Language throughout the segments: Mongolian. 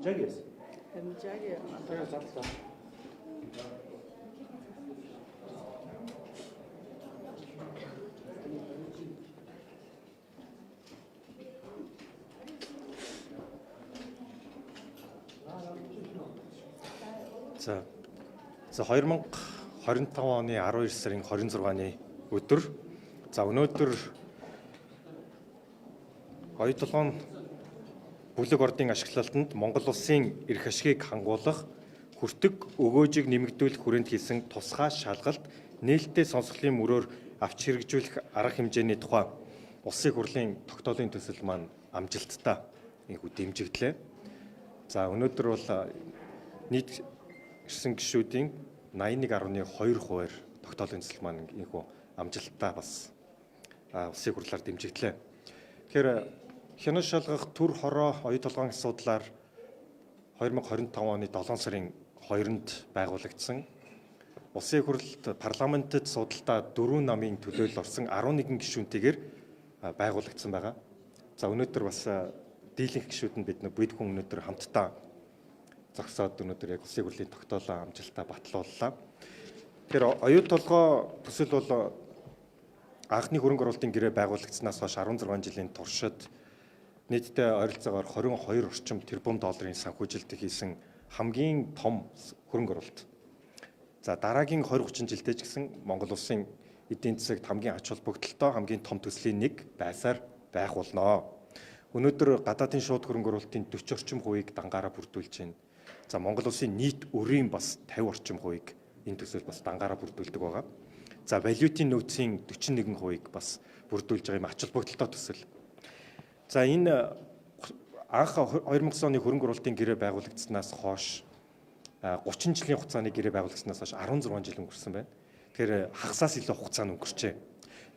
Амжаагиас. Амжаагийн задлаа. За 2025 оны 12 сарын 26-ны өдөр. За өнөөдөр оюутлогын бүлэг ордын ашиглалтанд Монгол улсын эрх ашгийг хангуулах, хүртэг өгөөжийг нэмэгдүүлэх хүрээнд хийсэн тусгай шалгалт нээлттэй сонсголын мөрөөр авч хэрэгжүүлэх арга хэмжээний тухай улсын хурлын тогтоолын төсөл маань амжилттай дэмжигдлээ. За өнөөдөр бол нийт ирсэн гишүүдийн 81.2%-аар тогтоолын төсөл маань инхүү амжилттай бас улсын хурлаар дэмжигдлээ. Тэгэхээр хянаж шалгах төр хороо оюу толгойн асуудлаар 2025 оны 7 сарын 2-нд байгуулагдсан. Улсын хурлд парламентэд судалдаа 4 намын төлөөлөл орсон 11 гишүүнтэйгээр байгуулагдсан байгаа. За өнөөдөр бас дийлэнх гишүүд нь бид хүн өнөөдөр хамтдаа зогсоод өнөөдөр яг улсын хурлын тогтоолоо амжилттай батлууллаа. Тэгэхээр оюу толгой төсөл бол анхны хөрөнгө оруулалтын гэрээ байгуулагдсанаас хойш 16 жилийн туршид нийтдээ ойролцоогоор 22 орчим тэрбум долларын санхүүжилт хийсэн хамгийн том хөрөнгө оруулалт. За дараагийн 20-30 жилдээ ч гэсэн Монгол улсын эдийн засагт хамгийн ач холбогдолтой хамгийн том төслийн нэг байсаар байх болно. Өнөөдөр гадаадын шууд хөрөнгө оруулалтын 40 орчим хувийг дангаараа бүрдүүлж байна. За Монгол улсын нийт өрийн бас 50 орчим хувийг энэ төсөл бас дангаараа бүрдүүлдэг байгаа. За валютын нөөцийн 41% бас бүрдүүлж байгаа юм ач холбогдолтой төсөл. За энэ анх 2000 оны хөрөнгө оруулалтын гэрээ байгуулагдсанаас хойш 30 жилийн хугацааны гэрээ байгуулагдсанаас хойш 16 жил өнгөрсөн байна. Тэгэхээр хагасаас илүү хугацаа өнгөрчээ.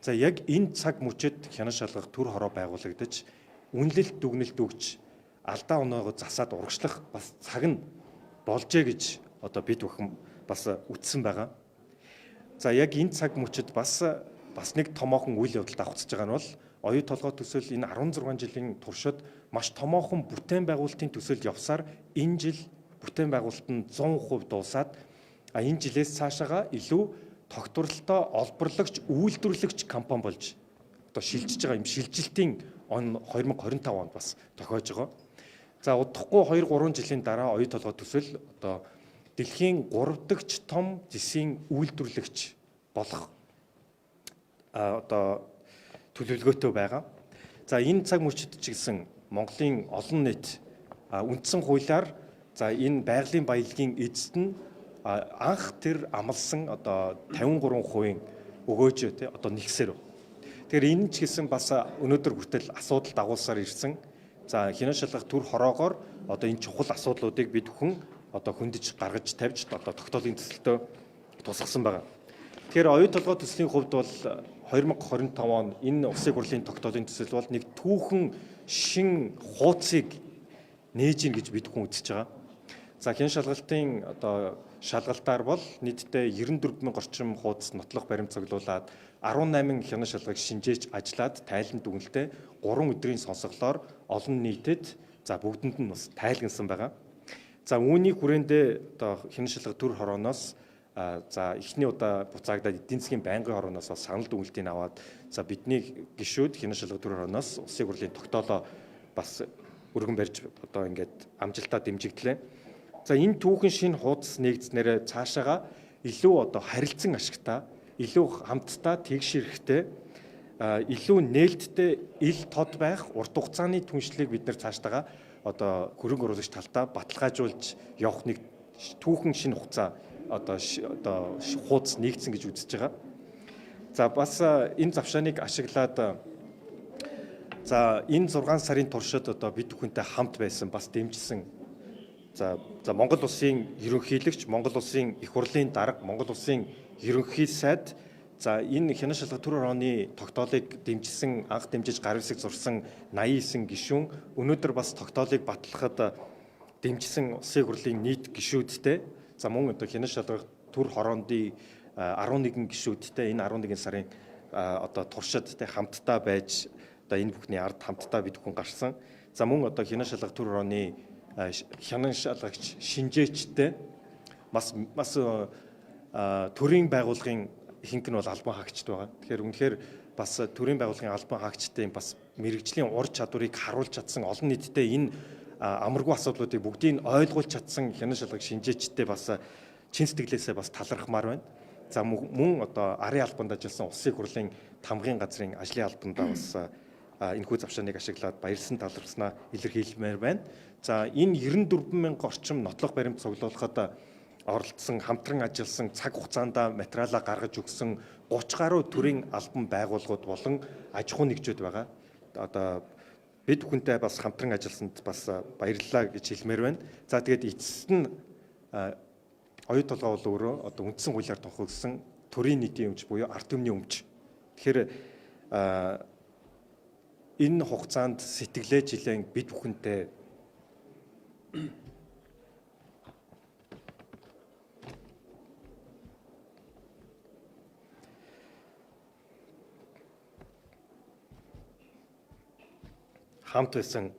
За яг энэ цаг мөчид хянаж шалгах төр хороо байгуулагдаж үнэлэлт дүгнэлт өгч алдаа оноогоо засаад урагшлах бас цаг нь болжээ гэж одоо бид бүхэн бас үтсэн байгаа. За яг энэ цаг мөчид бас нэг томоохон үйл явдал давхцаж байгаа нь бол оюу толгой төсөл энэ 16 жилийн туршид маш томоохон бүтээн байгуулалтын төсөлд явсаар энэ жил бүтээн байгуулалт нь 100% дуусаад энэ жилээс цаашаага илүү тогтворолтой олборлагч үйлдвэрлэгч компани болж одоо шилжиж байгаа юм шилжилтийн он 2025 онд бас тохиож байгаа. За удахгүй 2-3 жилийн дараа оюу толгой төсөл одоо дэлхийн 3 дахь том зэсийн үйлдвэрлэгч болох одоо төлөвлөгөөтэй байгаа. За энэ цаг мөчид ч гэсэн Монголын олон нийт үндсэн хуулиар за энэ байгалийн баялагын эзэд нь анх тэр амласан одоо 53% өгөөж одоо нэгсээр. Тэгэхээр энэ ч гэсэн бас өнөөдөр хүртэл асуудал дагуулсаар ирсэн. За хянаж шалгах төр хороогоор одоо энэ чухал асуудлуудыг бид хүн одоо хөндөж гаргаж тавьж одоо тогтоолын төсөлтөө тусгасан байгаа. Тэгэхээр оюу толгой төслийн хувьд бол 2025 он энэ улсын хурлын тогтоолын төсөл бол нэг түүхэн шин хуудсыг нээж ийн гэж бид хүн үзэж байгаа. За хянаж шалгалтын одоо шалгалтаар бол нийтдээ 94,000 орчим хуудас нотлох баримт цуглуулад 18 хянаж шалгыг шинжээж ажиллаад тайлан дүгнэлтэд 3 өдрийн сонсголоор олон нийтэд за бүгдэнд нь бас тайлгансан байгаа. За үүний хүрээндээ одоо хянаж шалгах төр хорооноос за эхний удаа буцаагдаад эдийн засгийн байнгын хорооноос санал дүгнэлтийг аваад за бидний гишүүд хянаж шалгах төр хорооноос улсын хурлын тогтоолоо бас өргөн барьж одоо ингээд амжилтаа дэмжигдлээ. За энэ түүхэн шинэ хуудас нэгдснээр цаашаага илүү одоо харилцан ашигтай, илүү хамтдаа тэгш хэрэгтэй, илүү нээлттэй ил тод байх урт хугацааны түншлэлийг бид нар цаашдаа одоо хөрөнгө оруулагч талдаа баталгаажуулж явах нэг түүхэн шинэ хугацаа одоо хуудас нэгдсэн гэж үзэж байгаа. За бас энэ завшааныг ашиглаад за энэ 6 сарын туршид одоо бид бүхэнтэй хамт байсан бас дэмжсэн. За Монгол улсын ерөнхийлөгч, Монгол улсын их хурлын дарга, Монгол улсын ерөнхий сайд за энэ хянаж шалгах төр хорооны тогтоолыг дэмжсэн, анх дэмжиж гар хэсэг зурсан 89 гишүүн өнөөдөр бас тогтоолыг батлахад дэмжсэн улсын хурлын нийт гишүүдтэй за мөн одоо хянаж шалгах төр хорооны 11 гишүүдтэй энэ 11 сарын одоо туршид хамтдаа байж одоо энэ бүхний ард хамтдаа бид хүн гарсан. За мөн одоо хянаж шалгах төр хорооны хянан шалгагч шинжээчтэй бас төрийн байгууллагын ихэнх нь бол албан хаагчд байгаа. Тэгэхээр үнэхээр бас төрийн байгууллагын албан хаагчдын бас мэрэгжлийн ур чадварыг харуулж чадсан олон нийтэд энэ амаргүй асуудлуудыг бүгдийг ойлгуулж чадсан хянан шалгагч шинжээчтэй бас чин сэтгэлээсээ бас талархмаар байна. За мөн одоо арын албанд ажилласан улсын хурлын тамгын газрын ажлын албандаа бас энэхүү завшааныг ашиглаад баярлсан талархснаа илэрхийлмээр байна. За энэ 94,000 орчим нотлох баримт цуглуулахад оролцсон, хамтран ажилласан, цаг хугацаанд материалаа гаргаж өгсөн 30 гаруй төрлийн албан байгууллагууд болон аж ахуйн нэгжүүд байгаа. Одоо бид бүхэнтэй бас хамтран ажилласанд бас баярлалаа гэж хэлмээр байна. За тэгээд эцэст нь оюу толгой бол өөрөө одоо үндсэн хуулиар тунхагласан төрийн нийтийн өмч буюу ард түмний өмч. Тэгэхээр энэ хугацаанд сэтгэлээ жилэн бид бүхэнтэй хамт байсан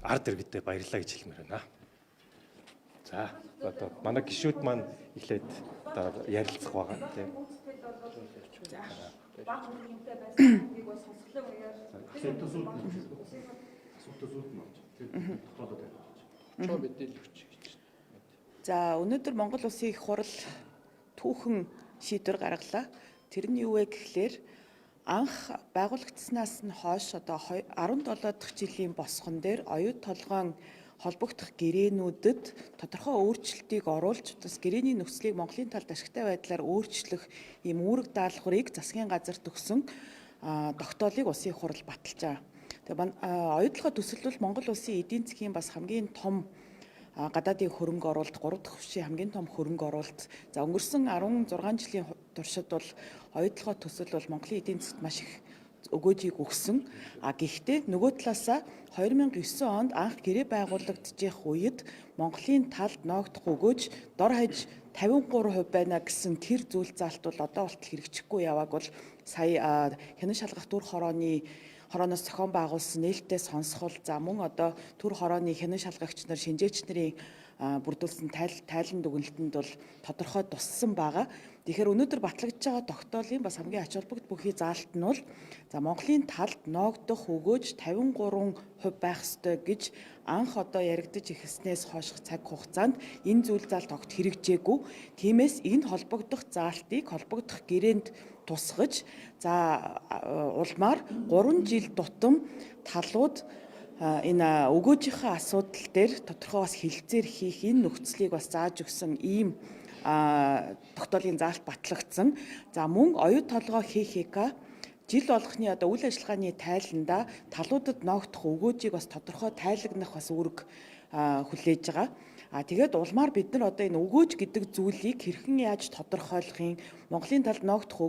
ард иргэдэд баярлалаа гэж хэлмээр байна. За одоо манай гишүүд маань эхлээд одоо ярилцах байгаа тийм. Баг үнэмтэй байсан нэг бол сонсголын үеэр За өнөөдөр Монгол Улсын их хурал түүхэн шийдвэр гаргалаа. Тэрний юу вэ гэхлээр анх байгуулагдсанаас нь хойш одоо 17 дахь жилийн босгон дээр оюу толгойн холбогдох гэрээнүүдэд тодорхой өөрчлөлтийг оруулж бас гэрээний нөхцөлийг Монголын талд ашигтай байдлаар өөрчлөх ийм үүрэг даалгаврыг засгийн газар төгсөн тогтоолыг улсын хурал баталжаа. Тэгээ оюутлогоо төсөлбөл Монгол улсын эдийн засгийн бас хамгийн том гадаадын хөрөнгө оруулалт 3 дахь хүчийн хамгийн том хөрөнгө оруулалт. За өнгөрсөн 16 жилийн туршид бол оюутлогоо төсөл бол Монголын эдийн засгт маш их өгөөжийг өгсөн. Гэхдээ нөгөө талаасаа 2009 онд анх гэрээ байгуулагдчих үед Монголын талд ноогдох өгөөж дор хаяж 53% байна гэсэн тэр зүйл заалт бол одоо болтол хэрэгжихгүй явааг бол сая хянан шалгах төр хорооноос зохион байгуулсан нээлттэй сонсгол за мөн одоо төр хорооны хянан шалгагч нар шинжээч нарын бүрдүүлсэн тайлан дүгнэлтэнд бол тодорхой туссан байгаа. Тэгэхээр өнөөдөр батлагдж байгаа тогтоолын бас хамгийн ач холбогдол бүхий заалт нь бол за Монголын талд ноогдох өгөөж 53% байх ёстой гэж анх одоо яригдж эхэлснээс хойш цаг хугацаанд энэ зүйл заалт огт хэрэгжээгүй. Тиймээс энэ холбогдох заалтыг холбогдох гэрээнд тусгаж за улмаар 3 жил тутам талууд энэ өгөөжийнхээ асуудал дээр тодорхой бас хилцээр хийх энэ нөхцөлийг бас зааж өгсөн ийм тогтоолын заалт батлагдсан. За мөн оюу толгой ХХК жил болгохны одоо үйл ажиллагааны тайланда талуудад ноогдох өгөөжийг бас тодорхой тайлагнах бас үүрэг хүлээж байгаа. Тэгээд улмаар бид нар одоо энэ өгөөж гэдэг зүйлийг хэрхэн яаж тодорхойлохын Монголын талд ноогдох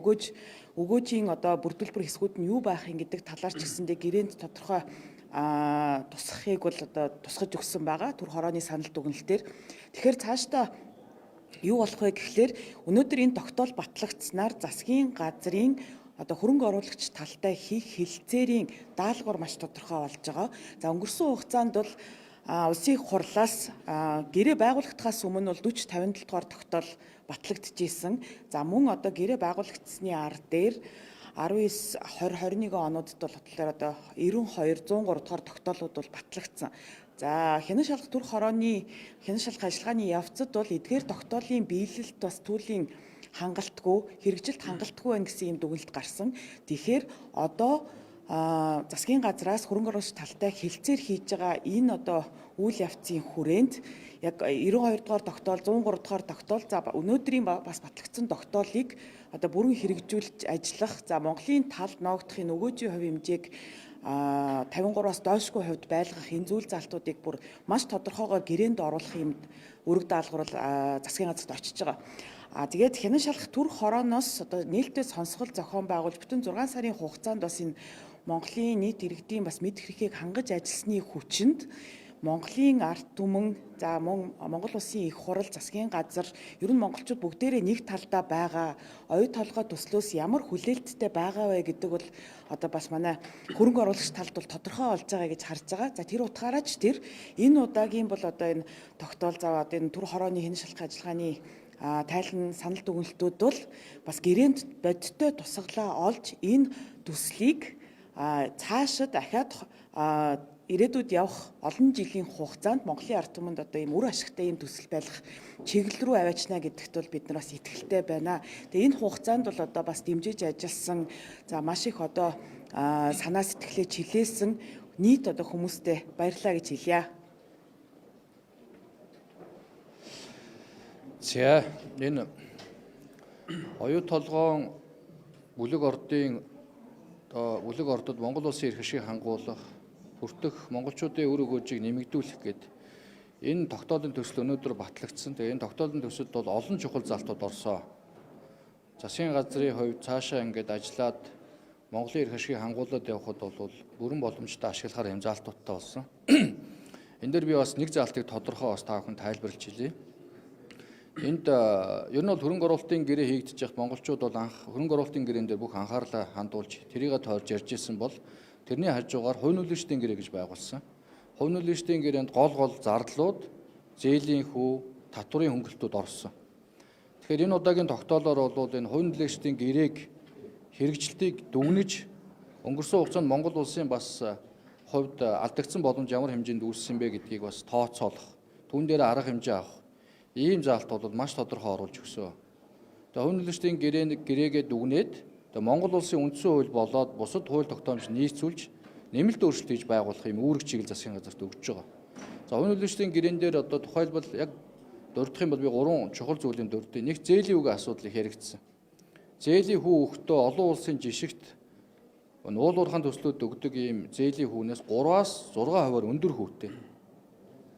өгөөжийн одоо бүрдүүлбэр хэсгүүд нь юу байх юм гэдэг талаар ч гэсэндээ гэрээнд тодорхой тусахыг бол одоо тусгаж өгсөн байгаа төр хорооны санал дүгнэлтээр. Тэгэхээр цаашдаа юу болох вэ гэхлээр өнөөдөр энэ тогтоол батлагдсанаар засгийн газрын одоо хөрөнгө оруулагч талтай хийх хилцээрийн даалгавар маш тодорхой болж байгаа. За өнгөрсөн хугацаанд бол улсын их хурлаас гэрээ байгуулагдахаас өмнө бол 40-57 дугаар тогтоол батлагдчихсэн. За мөн одоо гэрээ байгуулагдсны ар дээр 19-20-21 онуудад бол хотлоор одоо 92-103 дугаар тогтоолууд бол батлагдсан. За хянан шалгах төр хорооны хянан шалгах ажиллагааны явцад бол эдгээр тогтоолын биелэлт бас түүлийн хангалтгүй, хэрэгжилт хангалтгүй байна гэсэн юм дүгнэлт гарсан. Тэгэхээр одоо засгийн газраас хөрөнгө оруулагч талтай хилцээр хийж байгаа энэ одоо үйл явцын хүрээнд яг 92 дугаар тогтоол, 103 дугаар тогтоол за өнөөдрийн бас батлагдсан тогтоолыг одоо бүрэн хэрэгжүүлж ажиллах за Монголын талд ноогдохын өгөөжийн хувь хэмжээг 53-аас доошгүй хувьд байлгах энэ зүйл залтуудыг бүр маш тодорхойгоор гэрээнд оруулах юм үүрэг даалгавар засгийн газарт очиж байгаа. Тэгээд хянан шалгах төр хорооноос одоо нээлттэй сонсгол зохион байгуулж бүтэн 6 сарын хугацаанд бас энэ Монголын нийт иргэдийн бас мэд хэрхийг хангаж ажилласны хүчинд Монголын ард түмэн за мөн Монгол улсын их хурал засгийн газар ер нь монголчууд бүгдээрээ нэг талдаа байгаа оюу толгой төслөөс ямар хүлээлттэй байгаа вэ гэдэг бол одоо бас манай хөрөнгө оруулагч талд бол тодорхой болж байгаа гэж харж байгаа. За тэр утгаараа ч тэр энэ удаагийн бол одоо энэ тогтоол заваад энэ түр хорооны хэн шалах ажиллагааны тайлан санал дүгнэлтүүд бол бас гэрээнд бодиттой тусгалаа олж энэ төслийг цаашаа дахиад ирээдүйд явах олон жилийн хугацаанд Монголын ард түмэнд одоо ийм үр ашигтай ийм төсөл байлгах чиглэл рүү аваачна гэдэгт бол бид нар бас итгэлтэй байна. Тэгээ энэ хугацаанд бол одоо бас дэмжиж ажилласан за маш их одоо санаа сэтгэлээ чилээсэн нийт одоо хүмүүстээ баярлалаа гэж хэлье. За энэ оюу толгоон бүлэг ордод Монгол улсын эрх ашиг хангуулах хүртэх монголчуудын өр өгөөжийг нэмэгдүүлэх гээд энэ тогтоолын төсөл өнөөдөр батлагдсан. Тэгээ энэ тогтоолын төсөлд бол олон чухал залтууд орсон. Засгийн газрын хувьд цаашаа ингээд ажиллаад Монголын эрх ашгийг хангуулад явхад бол бүрэн боломжтой ашиглахаар хэмжаалтуудтай болсон. Энэ дээр би бас нэг залтыг тодорхой бас та бүхэн тайлбарлаж хэлье. Энд ер нь бол хөрөнгө оруулалтын гэрээ хийгдэж явах монголчууд бол анх хөрөнгө оруулалтын гэрээн дээр бүх анхаарлаа хандуулж тэрийг тойрж ярьж ирсэн бол тэрний хажуугаар хувь нөлөөчдийн гэрээ гэж байгуулсан. Хувь нөлөөчдийн гэрээнд гол зардлууд, зээлийн хүү, татврын хөнгөлтүүд орсон. Тэгэхээр энэ удаагийн тогтоолоор бол энэ хувь нөлөөчдийн гэрээг хэрэгжилтийг дүгнэж өнгөрсөн хугацаанд Монгол улсын бас хувьд алдагдсан боломж ямар хэмжээнд үүссэн бэ гэдгийг бас тооцоолох, түүн дээр арга хэмжээ авах ийм заалт бол маш тодорхой оруулж өгсөн. Тэгээ хувь нөлөөчдийн гэрээгээ дүгнээд Монгол улсын үндсэн хууль болоод бусад хууль тогтоомж нийцүүлж нэмэлт өөрчлөлт хийж байгуулах юм үүрэг чиглэл засгийн газарт өгч байгаа. За хувь нөлөөчдийн гэрээн дээр одоо тухайлбал яг дурдах юм бол би 3 чухал зүйлийн дурдъя. Нэг зээлийн үгийн асуудлыг хэрэгжсэн. Зээлийн хүү өгтөө олон улсын жишгт уулуурхайн төслүүд өгдөг ийм зээлийн хүүнээс 3-аас 6% өндөр хүүтэй.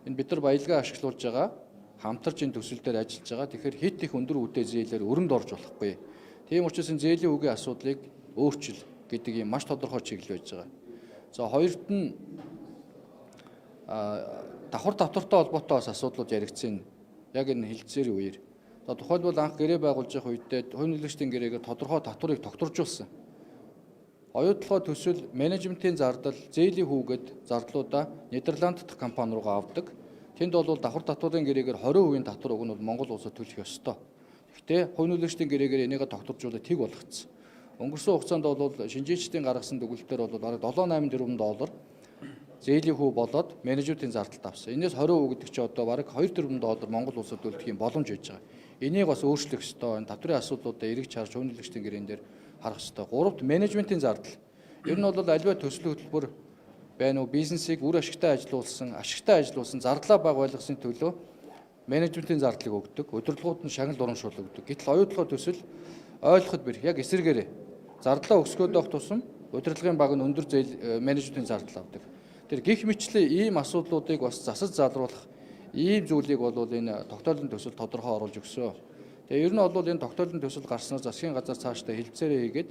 Энэ бид нар баялгаа ашиглуулж байгаа хамтарч энэ төсөл дээр ажиллаж байгаа. Тэгэхээр хит их өндөр хүүтэй зээлээр өрөнд орж болохгүй. Тийм учраас энэ зээлийн үгийн асуудлыг өөрчил гэдэг ийм маш тодорхой чиглэл байж байгаа. За хоёрт нь давхар татвартай холбоотой бас асуудлууд яригдсан. Яг энэ хилцээрийн үеэр. За тухайлбал анх гэрээ байгуулж явах үедээ хувь нөлөөчдийн гэрээгээр тодорхой татварыг тогтворжуулсан. Оюу толгой төсөл менежментийн зардал, зээлийн хүүгээд зардлуудаа Нидерланд дахь компани руугаа авдаг. Тэнд бол давхар татварын гэрээгээр 20% татвар өгнө бол Монгол улсад төлөх ёстой. Гэхдээ хувь нөлөөчдийн гэрээгээр энийг тогтворжуулах тэг болгоцсон. Өнгөрсөн хугацаанд бол шинжээчдийн гаргасан дүгнэлтээр бол бараг 7-8 тэрбум доллар зээлийн хүү болоод менежментийн зардалт авсан. Энээс 20% гэдэг чинь одоо бараг 2 тэрбум доллар Монгол улсад төлөх юм боломж байж байгаа. Энийг бас өөрчлөх ёстой. Энэ татврын асуудлуудаа эргэж харж хувь нөлөөчдийн гэрээнд дээр харах ёстой. Гуравт менежментийн зардал. Ер нь бол аливаа төслийн хөтөлбөр байна уу бизнесийг үр ашигтай ажилуулсан зардлаа бага байлгахын төлөө менежментийн зардлыг өгдөг. Удирдлагууд нь шагнал урамшуул өгдөг. Гэтэл оюу толгой төсөл ойлгоход бэр яг эсрэгээрээ зардлаа өсгөөд байх тусам удирдлагын баг нь өндөр менежментийн зардал авдаг. Тэр гих мэтлээ ийм асуудлуудыг бас засаж залруулах ийм зүйлийг бол энэ тогтоолын төсөл тодорхой оруулж өгсөн. Тэгээ ер нь бол энэ тогтоолын төсөл гарснаар засгийн газар цаашдаа хэлэлцээрээ хийгээд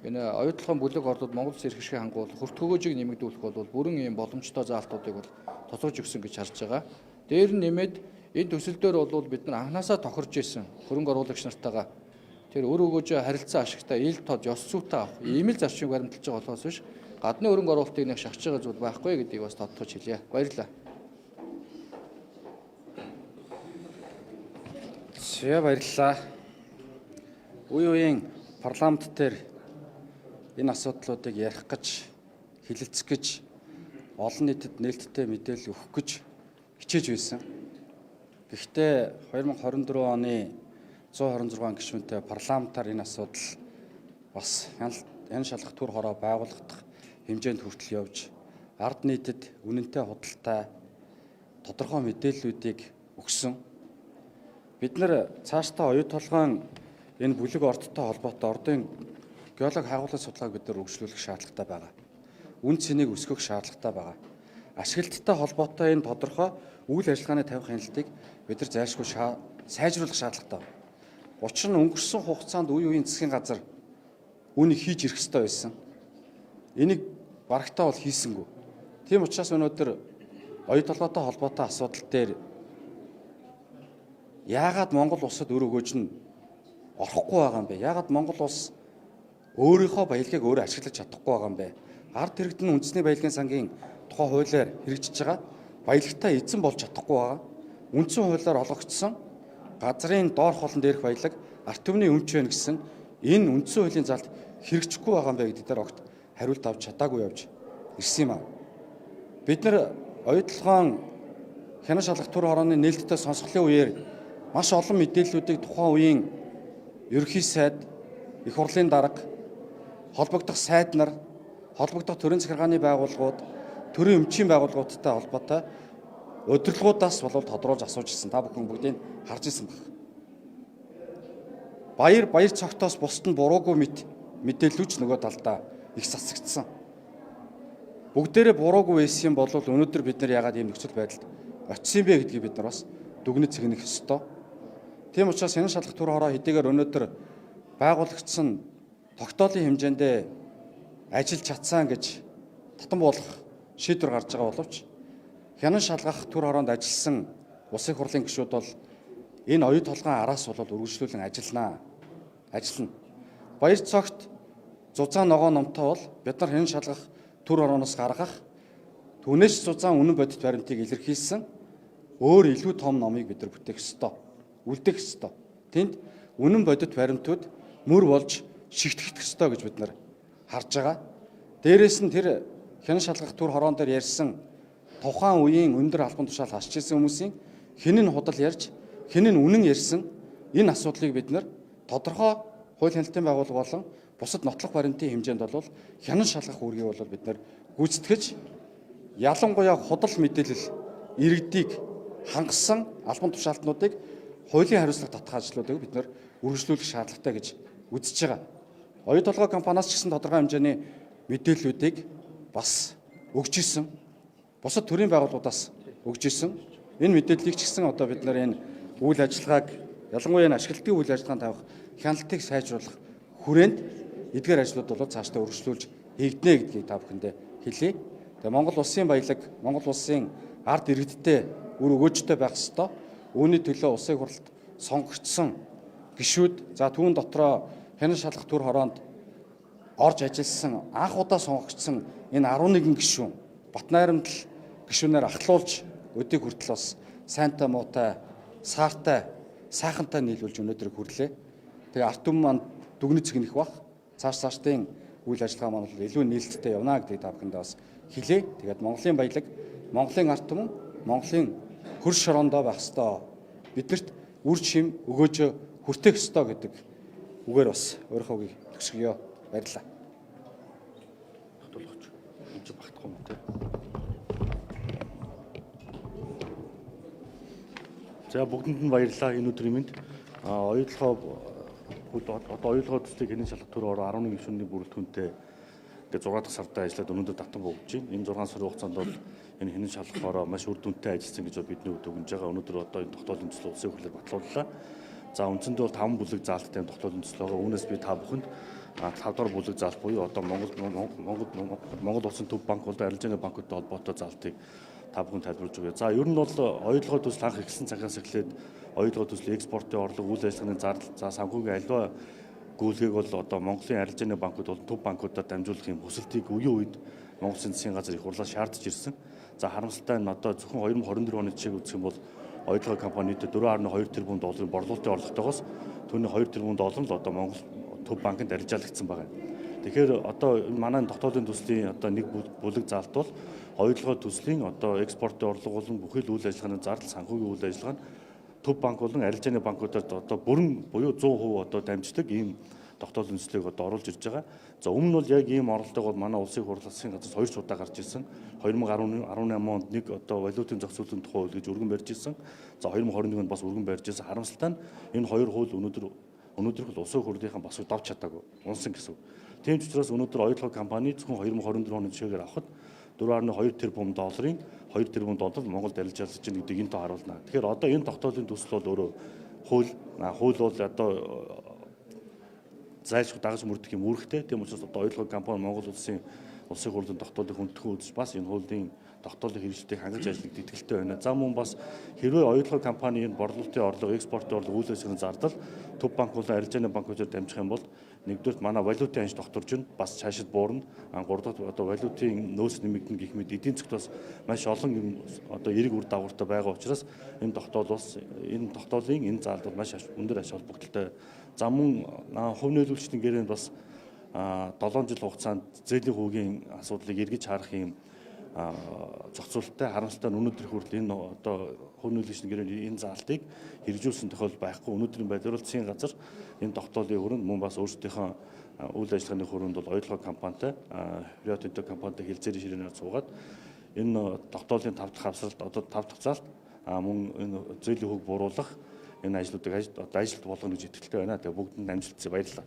энэ оюу толгойн бүлэг ордод Монгол улсын эрх ашиг хангуулах, хүртэх өгөөжийг нэмэгдүүлэх бол бүрэн ийм боломжтой заалтуудыг бол тусгаж өгсөн гэж харж байгаа. Дээр нь нэмээд энэ төсөл дээр бол бид нар анханасаа тохирж исэн хөрөнгө оруулагч нартайгаа тэр өр өгөөжөө харилцан ашигтай ил тод ёс зүйтэй авах ийм л зарчмыг баримталж байгаа болохоос биш гадны хөрөнгө оруулалтыг нэг шахаж байгаа зүйл байхгүй гэдгийг бас тодтогч хэлье. Баярлалаа. Баярлалаа. Үе үеийн парламент дээр энэ асуудлуудыг ярих гэж, хэлэлцэх гэж, олон нийтэд нээлттэй мэдээлэл өгөх гэж хичээж байсан. Гэхдээ 2024 оны 126 гишүүнтэй парламентаар энэ асуудал бас янз шалгах түр хороо байгуулагдах хэмжээнд хүртэл явж ард нийтэд үнэнтэй худалтай тодорхой мэдээллүүдийг өгсөн. Бид нар цаашдаа оюу толгойн энэ бүлэг ордтой холбоотой ордын геолог хаагуулгын судалгааг бид нар үргэлжлүүлэх шаардлагатай байгаа. Үн цэнийг өсгөх шаардлагатай байгаа. Ашиглалттай холбоотой энэ тодорхой үйл ажиллагааны тавих хяналтыг бид нар зайлшгүй сайжруулах шаардлагатай байна. Учир нь өнгөрсөн хугацаанд үе үеийн засгийн газар үүнийг хийж ирэх ёстой байсан. Энийг барагтаа бол хийсэнгүй. Тийм учраас өнөөдөр оюу толгойтой холбоотой асуудал дээр яагаад Монгол улсад өр өгөөж нь орохгүй байгаа юм бэ? Яагаад Монгол улс өөрийнхөө баялагийг өөрөө ашиглаж чадахгүй байгаа юм бэ? Ард иргэдэн үндэсний баялагын сангийн тухай хуулиар хэрэгжиж байгаа баялагтай эзэн болж чадахгүй байгаа. Үндсэн хуулиар олгогдсон газрын доорх холон дээрх баялаг арт түмний өмч байна гэсэн энэ үндсэн хуулийн залд хэрэгжихгүй байгаа юм бэ гэдэг дээр огт хариулт авч чадаагүй явж ирсэн юм аа. Бид нар оюутлогоон хянан шалгах төр хорооны нээлттэй сонсголын үеэр маш олон мэдээллүүдийг тухайн үеийн ерөнхий сайд, их хурлын дарга, холбогдох сайд нар, холбогдох төрийн захиргааны байгууллагууд, төрийн өмчийн байгууллагуудтай холбоотой удирдлагуудаас болов тодруулж асууж ирсэн. Та бүхэн бүгдийг харж ирсэн баг. Баяр цогтоос бусд нь буруугүй мэдээллүүч нөгөө талдаа их засагдсан. Бүгдээрээ буруугүй байсан бол өнөөдөр бид нар яагаад ийм нөхцөл байдалд очисон бэ гэдгийг бид нар бас дүгнэж цэгнэх ёстой. Тийм учраас хянан шалгах төр хороо хэдийгээр өнөөдөр байгуулагдсан тогтоолын хэмжээндээ ажиллаж чадсан гэж татан буулгах шийдвэр гарч байгаа боловч хянан шалгах төр хороонд ажилласан улсын хурлын гишүүд бол энэ оюу толгойн араас болоод үргэлжлүүлэн ажиллана. Баяр цогт зузаан ногоо номтой бол бид нар хянан шалгах төр хорооноос гаргах түүнээс зузаан үнэн бодит баримтыг илэрхийлсэн өөр илүү том номыг бид нар бүтээх ёстой. Үлдэх ёстой. Тэнд үнэн бодит баримтууд мөр болж шигтгэх ёстой гэж бид нар харж байгаа. Дээрээс нь тэр хянан шалгах төр хороон дээр ярьсан тухайн үеийн өндөр албан тушаал хасч ирсэн хүмүүсийн хэн нь худал ярьж, хэн нь үнэн ярьсан энэ асуудлыг бид нар тодорхой хууль хяналтын байгууллага болон бусад нотлох баримтын хэмжээнд бол хянан шалгах үүргийг бол бид нар гүйцэтгэж ялангуяа худал мэдээлэл иргэдийг хангасан албан тушаалтнуудыг хуулийн хариуцлага татах ажлуудыг бид нар үргэлжлүүлэх шаардлагатай гэж үзэж байгаа. Оюу толгой компаниас ч гэсэн тодорхой хэмжээний мэдээллүүдийг бас өгч ирсэн. Бусад төрийн байгууллагуудаас өгч ирсэн. Энэ мэдээллийг ч гэсэн одоо бид нар энэ үйл ажиллагааг ялангуяа энэ ашиглалтын үйл ажиллагаанд тавих хяналтыг сайжруулах хүрээнд эдгээр ажлууд бол цаашдаа үргэлжлүүлж хийгднэ гэдгийг та бүхэндээ хэлье. Тэгээ Монгол улсын баялаг, Монгол улсын ард иргэдтэй үр өгөөжтэй байх ёстой. Үүний төлөө улсын хурлд сонгогдсон гишүүд за түүн дотроо хянан шалгах төр хороонд орж ажилласан анх удаа сонгогдсон энэ 11 гишүүн Батнайрамдал гишүүнээр ахлуулж өдийг хүртэл бас сайнтай муутай саартай сайхантай нийлүүлж өнөөдөр хүрлээ. Тэгээ арт түмэн маань дүгнэж цэгнэх бах. Цаашдын үйл ажиллагаа маань илүү нээлттэй явна гэдгийг та бүхэндээ бас хэлье. Тэгээд Монголын баялаг, Монголын арт түмэн, Монголын хөрш шороондоо байх ёстой. Биднэрт үр шим өгөөж хүртэх ёстой гэдэг үгээр бас өөрийнхөө үгийг төгсгөё. Баярлалаа. За бүгдэнд нь баярлалаа энэ өдрийн мэнд. Оюутлогоо төслийг хянан шалгах төр хороо 11 гишүүний бүрэлдэхүүнтэй ингээд 6 дахь сарда ажиллаад өнөөдөр татан буугдж байна. Энэ 6 сарын хугацаанд бол энэ хянан шалгах хороо маш үр дүнтэй ажилласан гэж бидний хувьд өгнж байгаа. Өнөөдөр одоо энэ тогтоолын төсөл улсын хурлаар батлууллаа. За үндсэндээ бол 5 бүлэг заалттай тогтоолын төсөл байгаа. Үүнээс би та бүхэнд 5 дахь бүлэг заалт буюу одоо Монгол улсын төв банк болон арилжааны банкудтай холбоотой заалтыг та бүхэн тайлбарлаж өгье. За ер нь бол оюутлогоо төсөл анх эхэлсэн цагаас эхлээд оюутлогоо төсөл экспортын орлого, үйл ажиллагааны зардал, за санхүүгийн аливаа гүйлгээг бол одоо Монголын арилжааны банкуд болон төв банкудаар дамжуулах юм хүсэлтийг үеийн үед Монгол Улсын засгийн газар их хурлаас шаардж ирсэн. За харамсалтай нь одоо зөвхөн 2024 оны жишээг үзэх юм бол оюутлогоо компани нийтдээ 4.2 тэрбум долларын борлуулалтын орлоготойгоос түүний 2 тэрбум доллар л одоо Монгол төв банкнд арилжаалагдсан байна. Тэгэхээр одоо манай тогтоолын төслийн одоо нэг бүлэг заалт бол оюутлогоо төслийн одоо экспортын орлого болон бүхэл үйл ажиллагааны зардал, санхүүгийн үйл ажиллагаа нь төв банк болон арилжааны банкудаар одоо бүрэн буюу 100% одоо дамждаг ийм тогтоолын төслийг одоо оруулж ирж байгаа. За өмнө нь бол яг ийм оролтойг бол манай улсын хурлын газраас 2 удаа гарч ирсэн. 2018 онд нэг одоо валютын зохицуулалтын тухай хууль гэж өргөн барьж ирсэн. За 2021 онд бас өргөн барьж ирсэн. Харамсалтай нь энэ хоёр хууль өнөөдөр бол улсын хурлынхаа бас давж чадаагүй унсан гэсэн. Тийм ч учраас өнөөдөр оюутлогоо компани зөвхөн 2024 оны жишээгээр авахад 4.2 тэрбум долларын 2 тэрбум доллар Монголд арилжаалж байна гэдгийг энэ тоо харуулна. Тэгэхээр одоо энэ тогтоолын төсөл бол өөрөө хууль бол одоо зайлшгүй дагаж мөрдөх юм үүрэгтэй. Тийм учраас одоо оюутлогоо компани Монгол улсын хурлын тогтоолыг хүндэтгэн үзэж бас энэ хуулийн тогтоолын хэрэгжилтийг хангаж ажиллах итгэлтэй байна. За мөн бас хэрвээ оюутлогын компанийн борлуулалтын орлого, экспортын орлого, үйл ажиллагааны зардал төв банк болон арилжааны банкудаар дамжих юм бол нэгдүгээр манай валютын хянж тогтворж нь бас цаашид буурна. Гуравдугаар одоо валютын нөөц нэмэгдэнэ гэх мэт эдийн засгт бас маш олон юм одоо эерэг үр дагавартай байгаа учраас энэ тогтоолын энэ заалд бол маш өндөр ач холбогдолтой. За мөн хувь нөлөөлөгчдийн гэрээнд бас 7 жил хугацаанд зээлийн хүүгийн асуудлыг эргэж харах юм зохицуулалттай харамсалтай нь өнөөдөр хүртэл энэ одоо хувь нөлөөлөгчдийн гэрээний энэ заалтыг хэрэгжүүлсэн тохиолдол байхгүй. Өнөөдрийн байдлаар засгийн газар энэ тогтоолын хүрээнд мөн бас өөрсдийнхөө үйл ажиллагааны хүрээнд бол оюутлогын компанитай, Rio Tinto компанитай хэлцээрийн ширээнээр суугаад энэ тогтоолын 5 дахь хавсралт одоо 5 дахь заалт мөн энэ зээлийн хүүг бууруулах энэ ажлуудыг ажилд болгоно гэж итгэлтэй байна. Тэгээ бүгдэнд амжилт хүсье. Баярлалаа.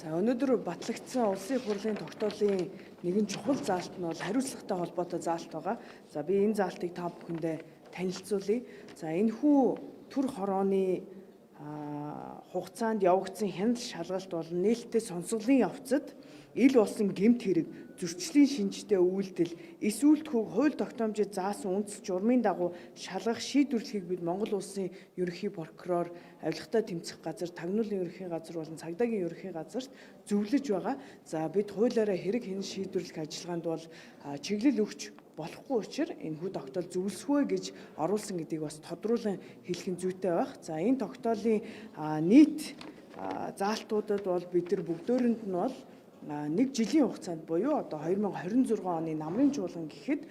За өнөөдөр батлагдсан улсын хурлын тогтоолын нэгэн чухал заалт нь бол хариуцлагатай холбоотой заалт байгаа. За би энэ заалтыг та бүхэндээ танилцуулъя. За энэхүү төр хорооны хугацаанд явагдсан хяналт шалгалт бол нээлттэй сонсголын явцад ил болсон гэмт хэрэг, зөрчлийн шинжтэй үйлдэл, эсвүүлтхүүг хууль тогтоомжид заасан үндэс журмын дагуу шалгах шийдвэрлэхийг бид Монгол улсын ерөнхий прокурор, авилгатай тэмцэх газар, тагнуулын ерөнхий газар болон цагдаагийн ерөнхий газарт зөвлөж байгаа. За бид хуулиараа хэрэг хянаж шийдвэрлэх ажиллагаанд бол чиглэл өгч болохгүй учраас энэхүү тогтоол зөвлөсгөө гэж оруулсан гэдгийг бас тодруулан хэлэх нь зүйтэй байх. За энэ тогтоолын нийт заалтуудад бол бид нар бүгдөөрэнд нь бол 1 жилийн хугацаанд буюу одоо 2026 оны намрын чуулган гэхэд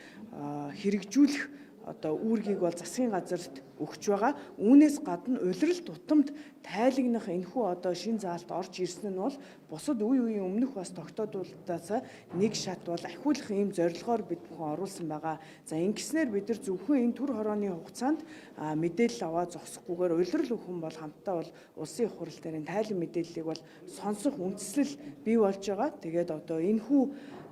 хэрэгжүүлэх одоо үүргийг бол засгийн газарт өгч байгаа. Үүнээс гадна улирал тутамд тайлагнах энэхүү одоо шин заалт орж ирсэн нь бол бусад үе үеийн өмнөх бас тогтоодуулалтаас нэг шат бол ахиулах ийм зорилгоор бид бүхэн оруулсан байгаа. За ингэснээр бид нар зөвхөн энэ төр хорооны хугацаанд мэдээлэл аваа зогсохгүйгээр улирал өхөн бол хамтдаа бол улсын их хурал дээр тайлан мэдээллийг бол сонсох үндслэл бий болж байгаа. Тэгээд одоо энэхүү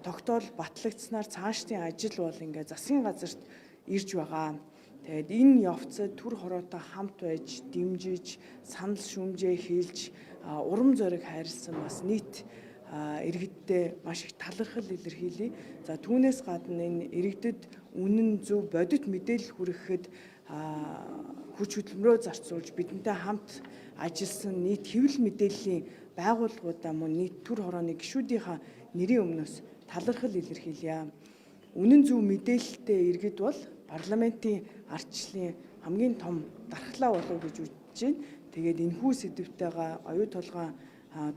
тогтоол батлагдсанаар цаашдын ажил бол ингээ засгийн газарт ирж байгаа. Тэгээд энэ явцад төр хороотой хамт байж, дэмжиж, санал шүмжээ хийлж, урам зориг хайрлсан бас нийт иргэддээ маш их талархал илэрхийлье. За түүнээс гадна энэ иргэдэд үнэн зөв бодит мэдээлэл хүргэхэд хүч хөдөлмөрөө зарцуулж бидэнтэй хамт ажилласан нийт хэвлэл мэдээллийн байгууллагуудаа мөн нийт төр хорооны гишүүдийнхаа нэрийн өмнөөс талархал илэрхийлье. Үнэн зөв мэдээлэлтэй иргэд бол парламентын ардчлалын хамгийн том дархлаа болов гэж үзэж байна. Тэгээд энэхүү сэдвтэйгээ оюу толгойн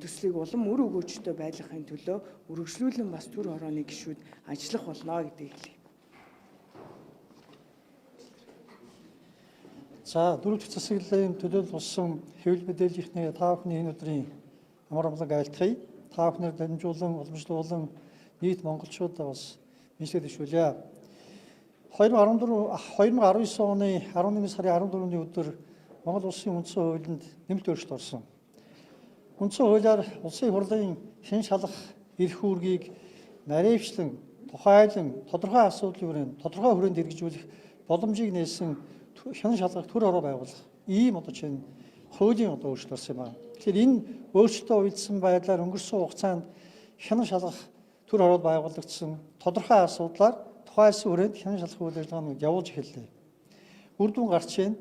төслийг улам үр өгөөжтэй байлгахын төлөө үргэлжлүүлэн бас төр хорооны гишүүд ажиллах болно гэдгийг хэлье. За дөрөвдүгээр засаглалын төлөөлөл болсон хэвлэл мэдээллийнхний та бүхний энэ өдрийн амар амгалан айлтгая. Та бүхнээр дамжуулан уламжлуулан нийт монголчуудаа бас нийслэл дэвшүүлье. 2019 оны 11 сарын 14-ний өдөр Монгол улсын үндсэн хуулинд нэмэлт өөрчлөлт орсон. Үндсэн хуулиар улсын хурлын хэн шалгах эрх үүргийг наривчлан, тухайлан, тодорхой асуудлын хүрээнд тодорхой хүрээнд хэрэгжүүлэх боломжийг нээсэн хэн шалгах төр хороо байгуулах ийм одоо чинь хуулийн одоо өөрчлөлт орсон юм байна. Тэгэхээр энэ өөрчлөлтөд үйлдсэн байдлаар өнгөрсөн хугацаанд хэн шалгах төр хороо байгуулагдсан тодорхой асуудлаар тухайлсан хүрээнд хэн шалгах үйл ажиллагааг явуулж эхэллээ. Үр дүн гарч байна.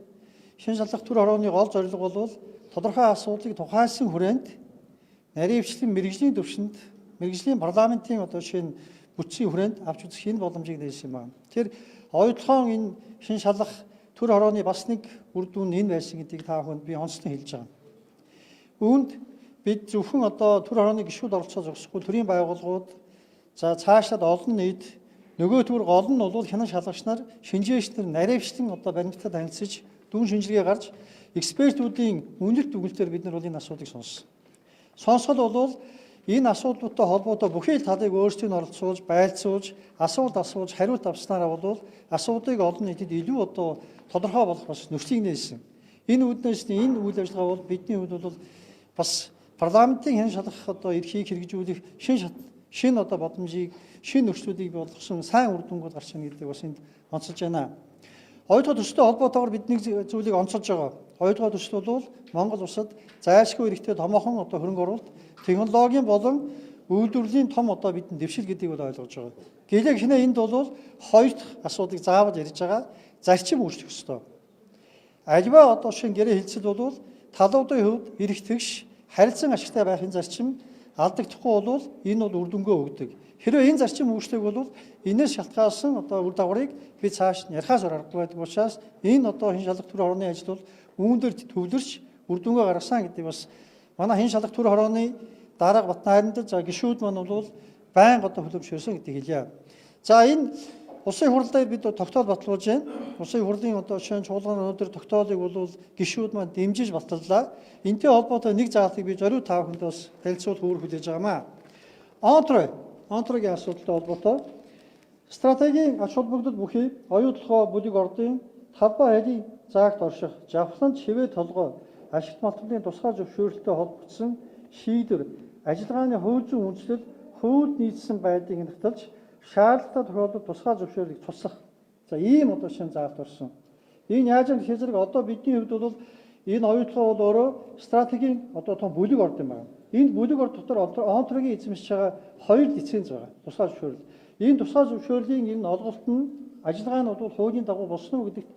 Хэн шалгах төр хорооны гол зорилго бол тодорхой асуудлыг тухайлсан хүрээнд наривчлан мэргэжлийн төвшөнд мэргэжлийн парламентын одоо шинэ бүтцийн хүрээнд авч үзэх энэ боломжийг нээсэн юм байна. Тэгэхээр оюутлогын энэ хэн шалгах төр хорооны бас нэг үр дүн энэ байсан гэдгийг та бүхэнд би онцлон хэлж байгаа. Үүнд бид зөвхөн одоо төр хорооны гишүүд оролцоо зогсохгүй төрийн байгууллагууд за цаашдад олон нийт нөгөө төр гол нь бол хянан шалгагч нар, шинжээчнэр, наривчлан одоо баримтад танилцж, дүн шинжилгээ гарч, экспертүүдийн үнэлт дүгнэлтээр бид нар энэ асуудыг сонссон. Сонсгол бол энэ асуудлуудтай холбоотой бүхий л талыг өөрсдийн оролцуулж, байлцуулж, асуулт асууж, хариулт авснараа бол асуудыг олон нийтэд илүү одоо тодорхой болох бас нөхцөлийг нээсэн. Энэ үүднээс энэ үйл ажиллагаа бол бидний хувьд бол бас парламентын хэн шалгах одоо эрхийг хэрэгжүүлэх шинэ одоо боломжийг шинэ нөхцөлүүдийг болгосон сайн үр дүнгууд гарч ирнэ гэдэг бас энд онцолж байна. Хоёрдугаар төсөлтэй холбоотойгоор бид нэг зүйлийг онцолж байгаа. Хоёрдугаар төсөл бол Монгол улсад зайлшгүй эрхтэй томоохон одоо хөрөнгө оруулалт технологийн болон үйлдвэрлэлийн том одоо бидний дэвшил гэдгийг бол ойлгож байгаа. Гэлэг хинэ энд бол хоёр дахь асуудлыг заавал ярьж байгаа. Зарчим өөрчлөх ёстой. Альва одоо шинэ гэрээ хэлцэл бол талуудын хувьд эрх тэгш харилцан ашигтай байхын зарчим алдагдахгүй бол энэ бол үр дүнгээ өгдөг. Хэрвээ энэ зарчим өөрчлөг бол энэс шалтгаалсан одоо үр дагаврыг би цааш нь ярихаас аргагүй байдаг учраас энэ одоо хэн шалгах төр хорооны ажил бол үүндэр төвлөрч үр дүнгээ гаргасан гэдэг бас манай хэн шалгах төр хорооны дарга Батнайранд за гишүүд маань бол байнга одоо хөлөвшөрсөн гэдгийг хэлье. За энэ улсын хурал дээр бид тогтоол батлуулж байна. Улсын хурлын одоо шинэ чуулганы өнөөдөр тогтоолыг бол гишүүд маань дэмжиж батлалаа. Энтэй холбоотой нэг заалтыг би зориуд тав хүнд бас танилцуулах үүрэг хүлээж байгаамаа. Онтрогийн асуудалтай холбоотой стратегийн ач холбогдол бүхий оюутлогоо бүлэг ордын талбай хайлын заагт орших, жавхлан чивээ толгой, ашигт малтмын тусгай зөвшөөрөлтөй холбогдсон шийдвэр, ажиллагааны хууль зүйн үндэслэл, хууль нийцсэн байдлыг нягтлж шаардлагатай тохиолдолд тусгай зөвшөөрлийг тусах. За ийм одоо шинэ заалт орсон. Энэ яаж юм гэхээр одоо бидний хувьд бол энэ оюутлогоо бол өөрөө стратегийн одоо том бүлэг орд юм байна. Энэ бүлэг орд дотор онтрогийн эзэмшиж байгаа хоёр лиценз байгаа. Тусгай зөвшөөрөл. Энэ тусгай зөвшөөрлийн энэ олголт нь ажиллагаа нь бол хуулийн дагуу болсон уу гэдэгт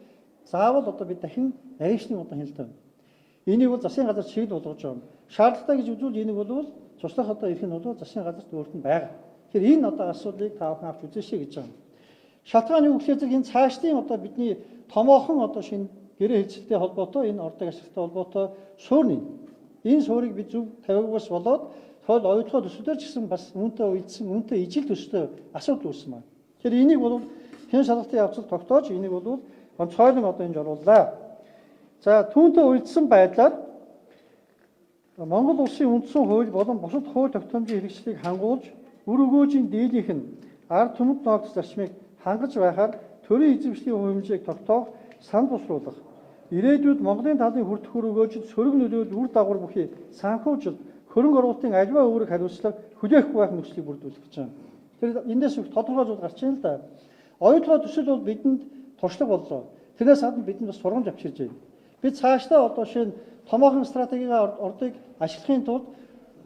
заавал одоо бид дахин нарийнчны одоо хэлдэг. Энийг бол засгийн газар чиглэл болгож байгаа. Шаардлагатай гэж үзвэл энийг бол цуслах одоо эрх нь бол засгийн газарт өөрт нь байгаа. Тэгэхээр энэ одоо асуудлыг таавхан авч үзээшээ гэж байгаа. Шалтгаан юу гэхээр энэ цаашдын одоо бидний томоохон одоо шинэ гэрээ хэлцэлтэй холбоотой энэ ордог ашигтай холбоотой суурь нь. Энэ суурийг бид зөв тавиагаас болоод тоол оюутлогоо төсөлдөр ч гэсэн бас үүнтэй үйлдсэн, үүнтэй ижил төстэй асуудал үүссэн байна. Тэгэхээр энийг бол хэн шалгалтын явцад тогтоож энийг бол онцгойлон одоо энэ оруулаа. За түүнтэй үйлдсэн байдлаар Монгол улсын үндсэн хууль болон бусад хууль тогтоомжийн хэрэгслийг хангуулж үр өгөөжийн дийлийнх нь ард түмэд ногдсон зарчмыг хангаж байхаар төрийн эзэмшлийн хэмжээг тогтоох санал босруулах. Ирээдүйд Монголын талын хүртэх үр өгөөжид сөрөг нөлөөлөл үр дагавар бүхий санхүүжилт хөрөнгө оруулалтын аливаа үүрэг хариуцлага хүлээхгүй байх нөхцөлийг бүрдүүлэх гэж байна. Тэгэхээр эндээс тодорхой зүйл гарч ийн л да. Оюутлогоо төсөл бол бидэнд туршлага боллоо. Тэрнээс гадна бидэнд бас сургамж авчирж байна. Бид цаашдаа одоо шинэ томоохон стратегийн ордыг ашиглахын тулд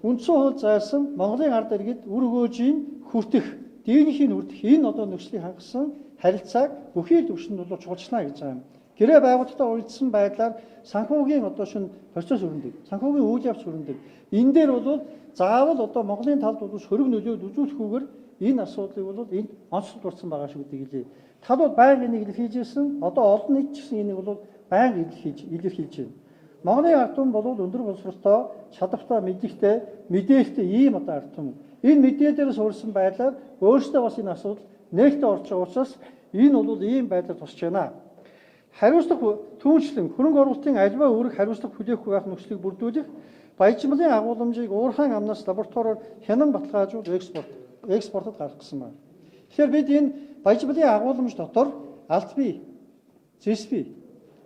үндсэн хууль зайлсан Монголын ард иргэд үр өгөөжийн хүртэх, дийлэнхийн хүртэх энэ одоо нөхцөлийг хангасан харилцааг бүхий л өвчнөд бол чухалчна гэж байгаа юм. Гэрээ байгуулалтаа үйлдсэн байдлаар санхүүгийн одоо шинэ процесс өрнөдөг. Санхүүгийн үйл явц өрнөдөг. Энэ дээр бол заавал одоо Монголын талд бол сөрөг нөлөөд үзүүлэхгүйгээр энэ асуудлыг бол энд онцлог дурдсан байгаа шүү гэдэг хэлээ. Талууд байнга энийг илэрхийлж ирсэн. Одоо олон нийт ч гэсэн энийг бол байнга илэрхийлж байна. Монголын ард түмэн бол өндөр боловсролтой, чадвартай, мэдээлэлтэй ийм одоо ард түмэн. Энэ мэдээлэлээс урьдсан байдлаар өөрсдөө бас энэ асуудал нэгт орж байгаа учраас энэ бол ийм байдлаар тусч байна. Хариуцлага түүнчлэн хөрөнгө оруулалтын аливаа үүрэг хариуцлага хүлээхгүй байх нөхцөлийг бүрдүүлэх, баяжмлын агуулмжийг уурхайн амнаас лабораториор хянан баталгаажуул экспортод гаргах гэсэн байна. Тэгэхээр бид энэ баяжмлын агуулмж дотор алт бий, зэс бий,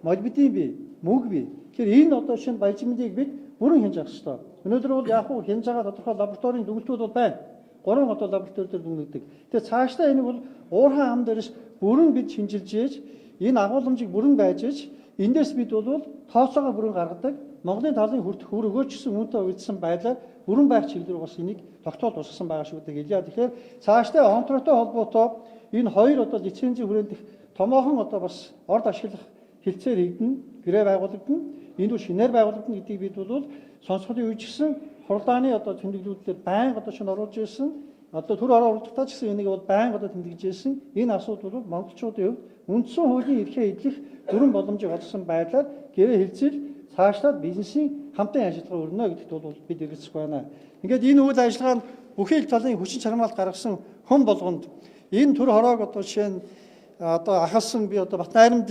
молибден бий, мөг бий. Тэгэхээр энэ одоо шинэ баяжмлыг бид бүрэн хянж авах ёстой. Өнөөдөр бол яг хуу хянж байгаа тодорхой лабораторийн дүгнэлтүүд бол байна. 3 одоо лаборатори дээр дүгнэгдэг. Тэгэхээр цаашдаа энийг бол уурхайн ам дээрс бүрэн бид шинжилж ээж энэ агуулмжийг бүрэн байж ээж эндээс бид бол тооцоогоо бүрэн гаргадаг. Монголын талын хүртэх үр өгөөч гэсэн үүнтэй үйлдсэн байдлаар бүрэн байх чиглэлээр бас энийг тогтоол тусгасан байгаа шүү гэдэг хэлье. Тэгэхээр цаашдаа онцлогтой холбоотой энэ хоёр одоо лицензийн хүрээнд томоохон одоо бас орд ашиглах хэлцээр хийгдэн, гэрээ байгуулагдана. Энд бол шинээр байгуулагдана гэдгийг бид бол сонсголын үеч гэсэн хурлааны одоо тэмдэглэлүүдээр байнга одоо шинэ оруулж ирсэн. Одоо төр ороо уралдахдаа ч гэсэн энийг бол байнга одоо тэмдэглэж ирсэн. Энэ асуудал бол монголчуудын хувьд үндсэн хуулийн эрхээ эдлэх бүрэн боломжийг олгосон байдлаар гэрээ хэлцэл цаашлаад бизнесийн хамтын ажиллагаа өрнө гэдэгт бол бид эргэлзэх байна. Ингээд энэ үйл ажиллагаа нь бүхий л талын хүчин чармаалт гаргасан хүн болгонд энэ төр хороог одоо жишээ нь одоо ахалсан би одоо Батнайранд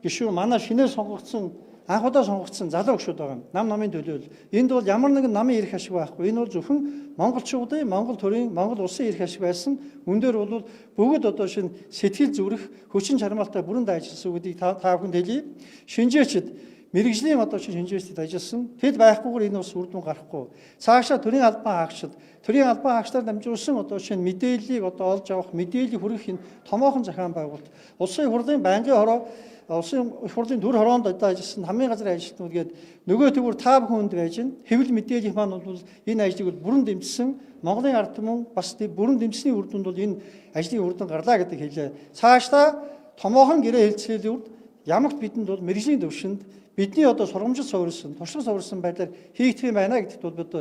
гишүүн манай шинээр сонгогдсон анхудаа сонгогдсон залуу гүшүүд байгаа. Нам намын төлөөл. Энд бол ямар нэгэн намын эрх ашиг байхгүй. Энэ бол зөвхөн монголчуудын, Монгол төрийн, Монгол улсын эрх ашиг байсан. Үндээр бол бүгд одоо шинэ сэтгэл зүрэх, хүчин чармаалтай бүрэн дайжилсан гэдгийг та бүхэнд хэлье. Шинжээчд мэрэгжлийн одоо шинжээстэд ажилласан. Тэд байхгүйгээр энэ ус үр дүн гарахгүй. Цаашаа төрийн албан хаагчдаар дамжуулсан одоо шинэ мэдээллийг одоо олж авах, мэдээллийг хүргэх энэ томоохон захаан байгуулалт. Улсын их хурлын байнгын хороо, улсын их хурлын төр хороонд одоо ажилласан хамгийн газрын ажилтнууд гээд нөгөө төвөр та бүхэнд байж байна. Хэвлэл мэдээллийн маань бол энэ ажлыг бүрэн дэмжсэн. Монголын ард түмэн бас бүрэн дэмжсэний үр дүнд бол энэ ажлын үр дүн гарлаа гэдэг хэлээ. Цаашдаа томоохон гэрээ хэлцээлийн үрд ямагт бидэнд бол мэрэгжлийн төвшөнд бидний одоо сургамжид суурилсан, туршлага суурилсан байдлаар хийгдэх юм байна гэдэгт бол бид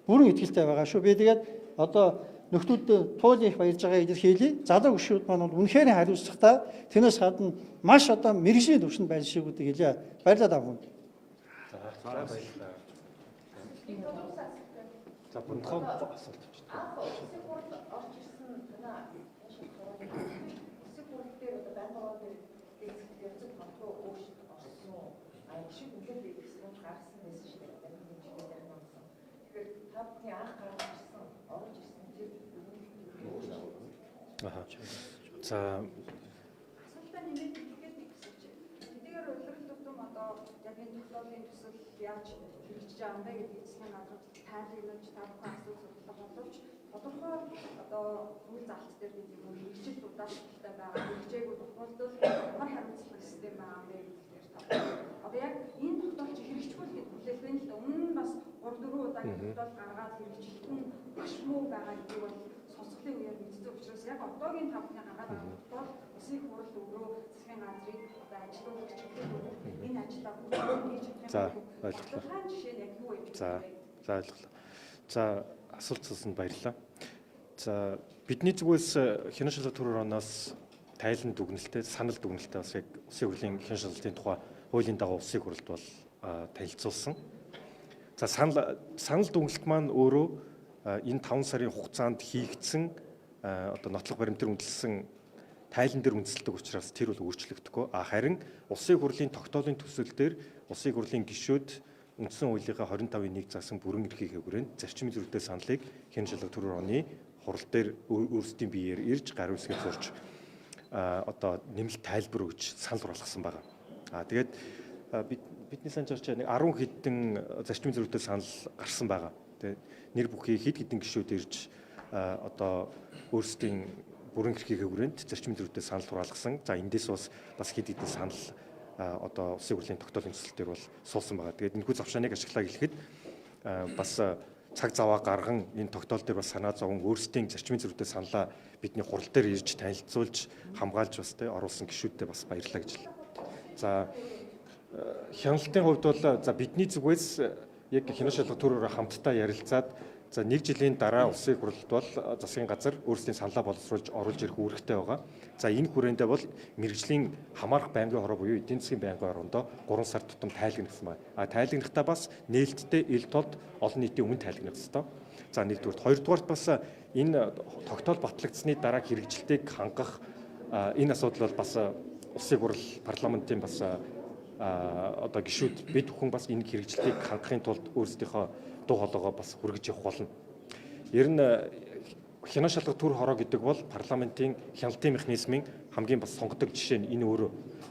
бүрэн итгэлтэй байгаа шүү. Би тэгээд одоо нөхдүүд туул их баярж байгаа илэрхийлье. Залуу гүшүүд маань бол үнэхээр хариуцлагатай. Тэрнээс гадна маш одоо мэрэгжлийн төвшөнд байна шиг үдэг хэлье. Баярлалаа та бүхэнд. За бунтхан асуулт авчих. Улсын хурд орж ирсэн танаа улсын хурд дээр одоо байнгын дээр дэвсгэр хамтгүй өөрчлөлт орсон уу? Шиг үлээ дэвсгэрч гаргасан байсан шүү дээ. Тэгэхээр та бүхний анх гаргаж ирсэн орж ирсэн тэр За асуултаа нэмээд хэлгээд нэгсэж. Тэдгээр улирал тутам одоо яг энэ тогтоолын төсөл яаж хэрэгжиж байгаа юм бэ гэдэг засгийн газар тайлбарлаж та бүхэн асуух бодлого боловч тодорхой одоо үйл залт дээр бид юм хэрэгжил удаашралтай байгаа хэрэгжээгүй тохиолдолд ямар хариуцлага систем байгаа юм бэ гэдгээр одоо яг энэ тогтоолч хэрэгжихгүй л гэдэг хүлээлгэн л өмнө нь бас 3-4 удаагийн тогтоол гаргаад хэрэгжих нь маш муу байгаа гэдэг бол сонсголын үеэр мэдсэн учраас яг одоогийн тавхны гаргаад байгаа тогтоол улсын хурал өөрөө засгийн газрыг одоо ажилуулж чиглэлээр энэ ажлаа хийж чадах За ойлголоо. жишээ нь яг юу вэ? За ойлголоо. За асуултанд баярлалаа. За бидний зүгээс хянан шалгалт төр орооноос тайлан дүгнэлттэй, санал дүгнэлттэй бас яг улсын хурлын хянан шалгалтын тухай хуулийн дагуу улсын хурлд бол танилцуулсан. За санал дүгнэлт маань өөрөө энэ 5 сарын хугацаанд хийгдсэн одоо нотлох баримтаар үндэслэн тайлан дээр үндэслэдэг учраас тэр бол өөрчлөгдөхгүй. Харин улсын хурлын тогтоолын төсөл дээр улсын хурлын гишүүд үндсэн хуулийнхаа 25-1 заасан бүрэн эрхийг хүрээнд зарчмын зөрүүтэй саналыг хянан шалгалт төр орооны хурал дээр өөрсдийн биеэр ирж гар үсгээд зурж одоо нэмэлт тайлбар өгч санал болгосон байгаа. Тэгээд бидний санаж байгаа чинь 10 хэдэн зарчмын зөрүүтэй санал гарсан байгаа. Тэгээд нэр бүхий хэд хэдэн гишүүд ирж одоо өөрсдийн бүрэн эрхийг хүрээнд зарчмын зөрүүтэй санал хураалгасан. За эндээс бас хэд хэдэн санал одоо улсын хурлын тогтоолын төсөл дээр бол суулсан байгаа. Тэгээд энэхүү завшааныг ашиглаа гэхэд бас цаг заваа гарган энэ тогтоол дээр бас санаа зовон өөрсдийн зарчмын зөрүүтэй саналаа бидний хурал дээр ирж танилцуулж хамгаалж бас оруулсан гишүүдтэй бас баярлалаа гэж хэлээ. За хяналтын хувьд бол за бидний зүгээс яг хянан шалгалт төрөөр хамтдаа ярилцаад за 1 жилийн дараа улсын хурлд бол засгийн газар өөрсдийн саналаа боловсруулж оруулж ирэх үүрэгтэй байгаа. За энэ хүрээндээ бол мэрэгжлийн хамаарах байнгын хороо буюу эдийн засгийн байнгын хороондоо 3 сар тутам тайлгнагдсан байна. Тайлгнахдаа бас нээлттэй ил толд олон нийтийн өмнө тайлгнах ёстой. За нэгдүгээр, хоёрдугаарт бас энэ тогтоол батлагдсны дараа хэрэгжилтийг хангах энэ асуудал бол бас улсын хурал парламентын бас одоо гишүүд бид бүхэн бас энэ хэрэгжилтийг хангахын тулд өөрсдийнхөө дуу хоолойгоо бас хүргэж явах болно. Ер нь хянан шалгалт төр хороо гэдэг бол парламентын хяналтын механизмын хамгийн бас сонгодог жишээ нь энэ өөрөө.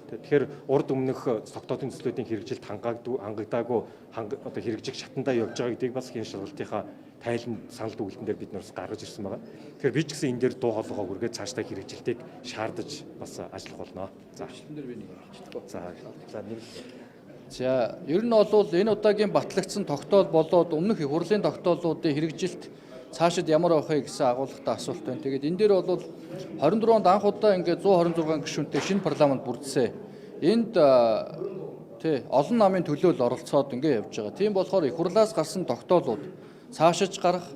Тэгэхээр урд өмнөх тогтоолын төслүүдийн хэрэгжилт хангагдаагүй одоо хэрэгжих шатандаа явж байгаа гэдгийг бас хянан шалгалтынхаа тайлан санал дүгнэлтэн дээр бид нэрс гаргаж ирсэн байгаа. Тэгэхээр би ч гэсэн энэ дээр дуу хоолойгоо хүргээд цаашдаа хэрэгжилтийг шаардаж бас ажиллах болно. За За ер нь бол энэ удаагийн батлагдсан тогтоол болоод өмнөх их хурлын тогтоолуудын хэрэгжилт цаашид ямар авах вэ гэсэн агуулгатай асуулт байна. Тэгээд энэ дээр бол 24 онд анх удаа ингээд 126 гишүүнтэй шинэ парламент бүрдсэн. Энд олон намын төлөөл оролцоод ингээд явж байгаа. Тийм болохоор их хурлаас гарсан тогтоолууд цаашиж гарах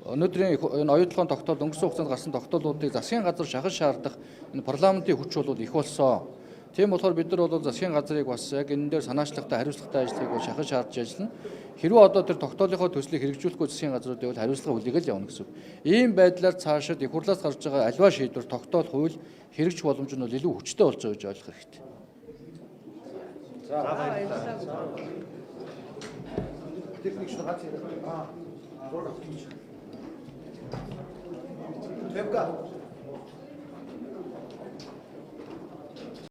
өнөөдрийн энэ оюутлогын тогтоол өнгөрсөн хугацаанд гарсан тогтоолуудыг засгийн газар шахаж шаардах энэ парламентын хүч бол их болсон. Тийм болохоор бид нар бол засгийн газрыг бас яг энэ дээр санаачлагтай хариуцлагатай ажлыг бол шахаж шаардж ажиллана. Хэрвээ одоо тэр тогтоолынхоо төслийг хэрэгжүүлэхгүй засгийн газруудыг бол хариуцлага хүлээгэл явна гэсэн. Ийм байдлаар цаашид их хурлаас гарч байгаа аливаа шийдвэр тогтоол хууль хэрэгжих боломж нь бол илүү хүчтэй болж байгаа гэж ойлгох хэрэгтэй. Техник